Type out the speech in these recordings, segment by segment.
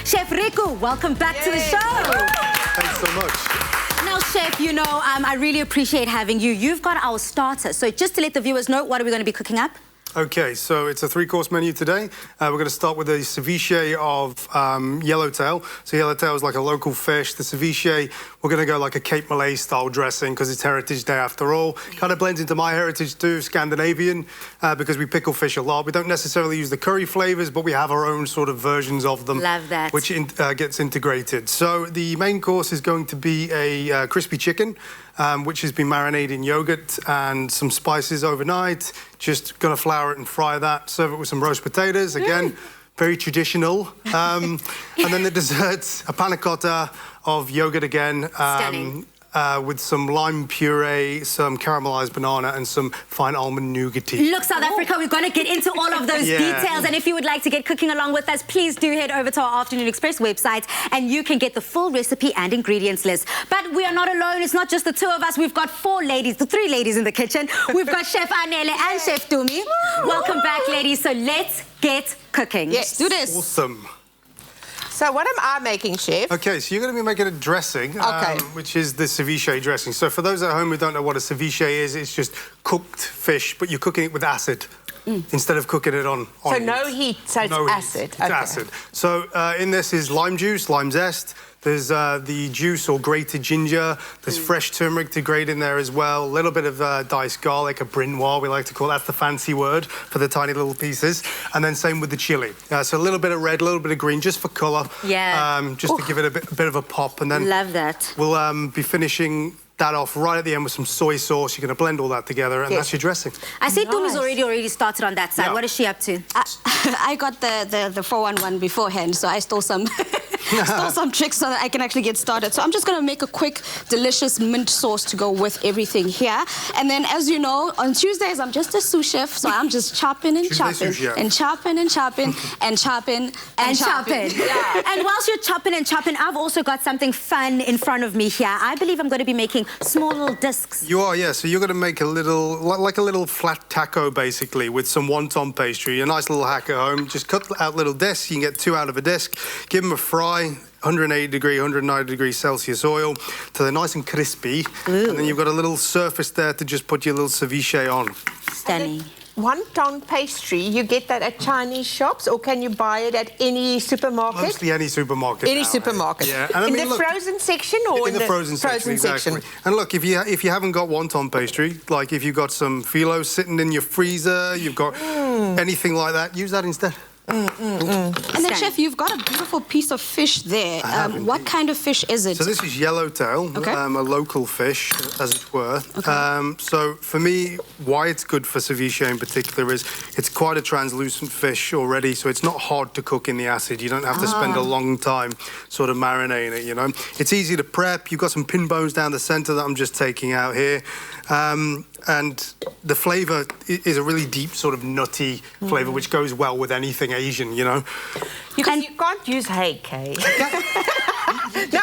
Chef Riku, welcome back to the show. Thanks so much. Now, Chef, you know, I really appreciate having you. You've got our starter. So just to let the viewers know, what are we going to be cooking up? Okay, so it's a three-course menu today. We're going to start with a ceviche of yellowtail. So yellowtail is like a local fish. The ceviche, we're going to go like a Cape Malay style dressing because it's Heritage Day after all. Kind of blends into my heritage too, Scandinavian, because we pickle fish a lot. We don't necessarily use the curry flavors, but we have our own sort of versions of them. Love that. Which gets integrated. So the main course is going to be a crispy chicken, which has been marinated in yogurt and some spices overnight. Just gonna flour it and fry that. Serve it with some roast potatoes. Again, very traditional. And then the dessert, a panna cotta of yogurt again. Stunning. With some lime puree, some caramelized banana, and some fine almond nougaty. Look, South Africa, we're going to get into all of those details. And if you would like to get cooking along with us, please do head over to our Afternoon Express website and you can get the full recipe and ingredients list. But we are not alone. It's not just the two of us. We've got the three ladies in the kitchen. We've got Chef Anele and Chef Dumi. Welcome back, ladies. So let's get cooking. Yes. Do this. Awesome. So what am I making, Chef? Okay, so you're going to be making a dressing, which is the ceviche dressing. So for those at home who don't know what a ceviche is, it's just cooked fish, but you're cooking it with acid instead of cooking it on So heat. no heat, so it's No heat. acid. It's acid. So in this is lime juice, lime zest. There's the juice or grated ginger. There's fresh turmeric to grate in there as well. A little bit of diced garlic, a brinois, we like to call it. That's the fancy word for the tiny little pieces. And then same with the chili. So a little bit of red, a little bit of green, just for colour. Yeah. Just to give it a bit of a pop. And then Love that. we'll be finishing that off right at the end with some soy sauce. You're going to blend all that together, and that's your dressing. I see Dumi's Nice. already started on that side. Yeah. What is she up to? I got the 411 beforehand, so I stole some tricks so that I can actually get started. So I'm just going to make a quick, delicious mint sauce to go with everything here. And then, as you know, on Tuesdays, I'm just a sous chef, so I'm just chopping and chopping and chopping and chopping and chopping and chopping. Yeah. And whilst you're chopping and chopping, I've also got something fun in front of me here. I believe I'm going to be making small little discs. You are, yeah. So you're going to make a little, like a little flat taco, basically, with some wonton pastry. A nice little hack at home. Just cut out little discs. You can get 2 out of a disc. Give them a fry. 180 degree, 190 degrees Celsius oil till they're nice and crispy. Ooh. And then you've got a little surface there to just put your little ceviche on. Stunning. Wonton pastry, you get that at Chinese shops, or can you buy it at any supermarket? Mostly any supermarket. Any now, supermarket. Yeah. And I in mean, the look, frozen section or in the frozen section, exactly. And look, if you haven't got wonton pastry, like if you've got some phyllo sitting in your freezer, you've got anything like that, use that instead. And then, Chef, you've got a beautiful piece of fish there. What kind of fish is it? So this is yellowtail, a local fish, as it were. So for me, why it's good for ceviche in particular is it's quite a translucent fish already, so it's not hard to cook in the acid. You don't have to spend a long time sort of marinating it, you know. It's easy to prep. You've got some pin bones down the centre that I'm just taking out here. And the flavour is a really deep sort of nutty flavour, which goes well with anything Asian, you know. You can't use hake, eh? No,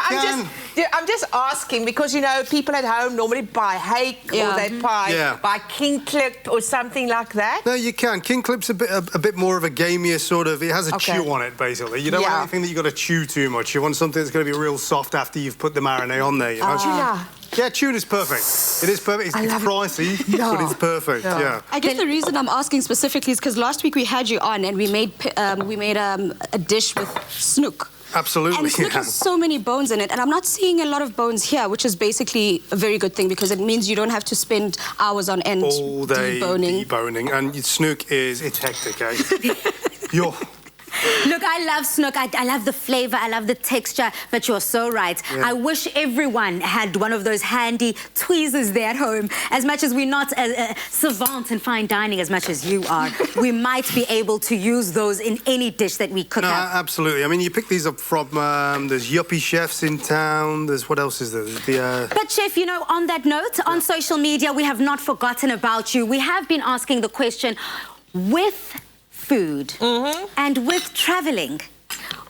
I'm just asking because, you know, people at home normally buy hake or they buy king clip or something like that. No, you can. King clip's a bit more of a gamier sort of, it has a chew on it, basically. You don't want anything that you've got to chew too much. You want something that's going to be real soft after you've put the marinade on there, you know. Tuna. Yeah, tuna is perfect. It is perfect. It's pricey, but it's perfect. Yeah. I guess the reason I'm asking specifically is because last week we had you on and we made a dish with snook. Absolutely. And snook has so many bones in it, and I'm not seeing a lot of bones here, which is basically a very good thing because it means you don't have to spend hours on end all day deboning. And snook it's hectic, eh? Look, I love snook. I love the flavour. I love the texture. But you're so right. Yeah. I wish everyone had one of those handy tweezers there at home. As much as we're not savant in fine dining as much as you are, we might be able to use those in any dish that we cook up. Absolutely. I mean, you pick these up from, there's yuppie chefs in town. There's, what else is there? But, Chef, you know, on that note, on social media, we have not forgotten about you. We have been asking the question, with food and with traveling,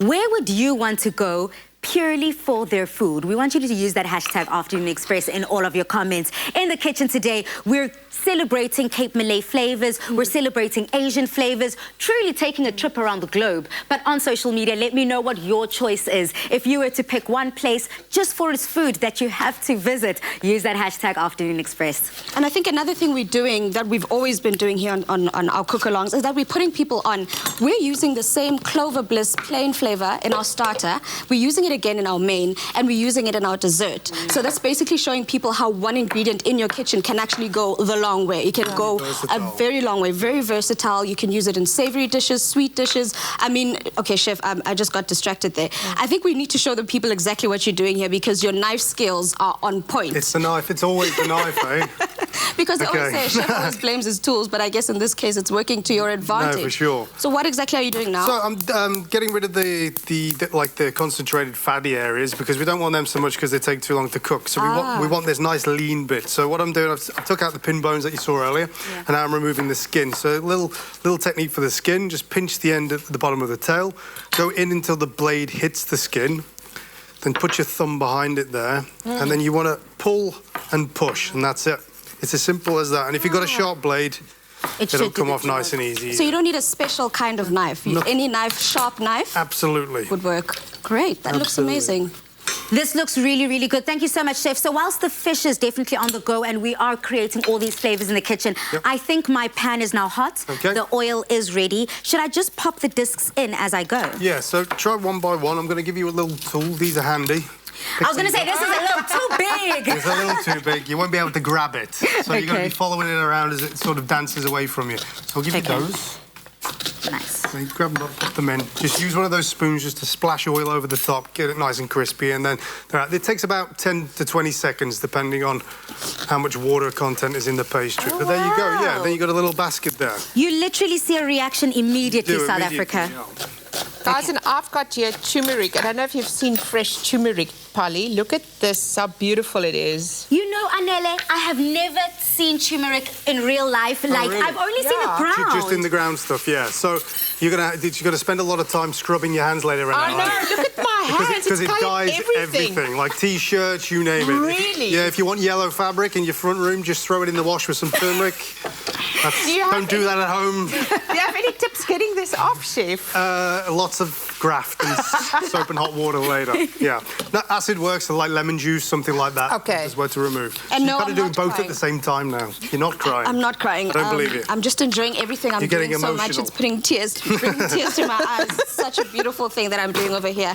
where would you want to go purely for their food. We want you to use that hashtag Afternoon Express in all of your comments. In the kitchen today, we're celebrating Cape Malay flavors, we're celebrating Asian flavors, truly taking a trip around the globe. But on social media, let me know what your choice is. If you were to pick one place just for its food that you have to visit, use that hashtag Afternoon Express. And I think another thing we're doing that we've always been doing here on our cook-alongs is that we're putting people on. We're using the same Clover Bliss plain flavor in our starter. We're using it again in our main, and we're using it in our dessert. So that's basically showing people how one ingredient in your kitchen can actually go the long way. It can go a very long way, very versatile. You can use it in savory dishes, sweet dishes. I mean, okay, Chef, I just got distracted there. I think we need to show the people exactly what you're doing here because your knife skills are on point. It's the knife. It's always the knife, eh? Because they always say Chef always blames his tools, but I guess in this case it's working to your advantage. No, for sure. So what exactly are you doing now? So I'm getting rid of the concentrated fatty areas because we don't want them so much because they take too long to cook. So we want this nice lean bit. So what I'm doing, I took out the pin bones that you saw earlier, and now I'm removing the skin. So a little technique for the skin: just pinch the end at the bottom of the tail, go in until the blade hits the skin. Then put your thumb behind it there, and then you want to pull and push, and that's it. It's as simple as that. And if you've got a sharp blade, it'll come off nice and easy. So you don't need a special kind of knife. No. Any knife, sharp knife, absolutely would work. Great, that looks amazing. This looks really, really good. Thank you so much, Chef. So whilst the fish is definitely on the go and we are creating all these flavors in the kitchen, I think my pan is now hot. Okay. The oil is ready. Should I just pop the discs in as I go? Yeah, so try one by one. I'm going to give you a little tool. These are handy. I was going to say, this is a little too big. It's a little too big. You won't be able to grab it. So you're going to be following it around as it sort of dances away from you. So I'll give you those. Nice. So you grab them up, put them in. Just use one of those spoons just to splash oil over the top, get it nice and crispy, and then it takes about 10 to 20 seconds, depending on how much water content is in the pastry. But there you go. Yeah, then you got a little basket there. You literally see a reaction immediately, South Africa. Yeah. Guys, and I've got here turmeric. I don't know if you've seen fresh turmeric, Polly. Look at this, how beautiful it is. You know, Anele, I have never seen turmeric in real life. Like, really? I've only seen it ground. Just in the ground stuff, yeah. So you're gonna spend a lot of time scrubbing your hands later. I know, look at my hands. Because it dyes everything. Like T-shirts, you name it. Really? Yeah, if you want yellow fabric in your front room, just throw it in the wash with some turmeric. Don't do that at home. Do you have any tips getting this off, Chef? Lots of graft and soap and hot water later. Yeah. Now, acid works, so like lemon juice, something like that. Okay. Is what to remove. And so you've got to do both at the same time now. You're not crying. I'm not crying. I don't believe you. I'm just enjoying everything I'm doing so much. It's bringing tears to my eyes. It's such a beautiful thing that I'm doing over here.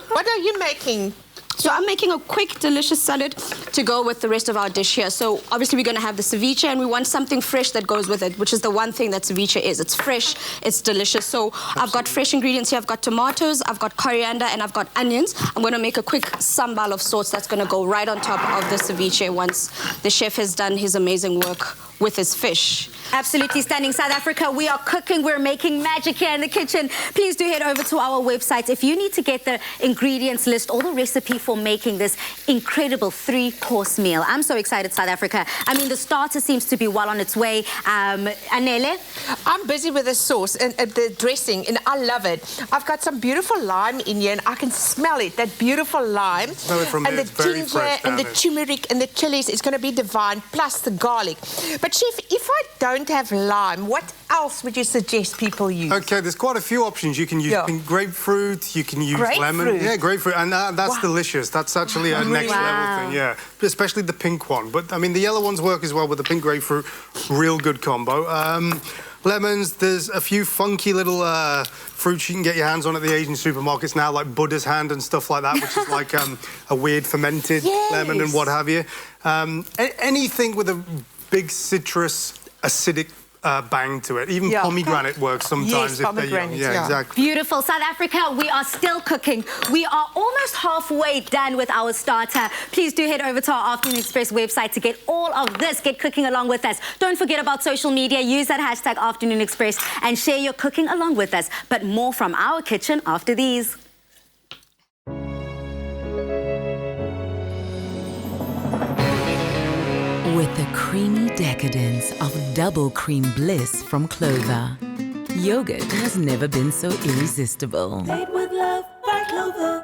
What are you making? So I'm making a quick, delicious salad to go with the rest of our dish here. So obviously we're going to have the ceviche, and we want something fresh that goes with it, which is the one thing that ceviche is. It's fresh, it's delicious. So I've got fresh ingredients here. I've got tomatoes, I've got coriander, and I've got onions. I'm going to make a quick sambal of sorts that's going to go right on top of the ceviche once the chef has done his amazing work with his fish. Absolutely stunning. South Africa, we are cooking, we're making magic here in the kitchen. Please do head over to our website. If you need to get the ingredients list or the recipe for making this incredible 3-course meal. I'm so excited, South Africa. I mean, the starter seems to be well on its way. Anele? I'm busy with the sauce and the dressing, and I love it. I've got some beautiful lime in here, and I can smell it, that beautiful lime. Smell it from and there. the ginger and the turmeric and the chilies. It's going to be divine, plus the garlic. But Chef, if I don't have lime, what else would you suggest people use? Okay, there's quite a few options. You can use grapefruit, you can use lemon. Yeah, grapefruit, and that's delicious. That's actually a next level thing, yeah. Especially the pink one. But, I mean, the yellow ones work as well with the pink grapefruit. Real good combo. Lemons, there's a few funky little fruits you can get your hands on at the Asian supermarkets now, like Buddha's hand and stuff like that, which is like a weird fermented lemon and what have you. Anything with a big citrus, acidic bang to it. Even pomegranate works sometimes if they're young. Yeah, exactly. Beautiful. South Africa, we are still cooking. We are almost halfway done with our starter. Please do head over to our Afternoon Express website to get all of this. Get cooking along with us. Don't forget about social media. Use that hashtag Afternoon Express and share your cooking along with us. But more from our kitchen after these. With the creamy decadence of double cream bliss from Clover, yogurt has never been so irresistible. Made with love by Clover.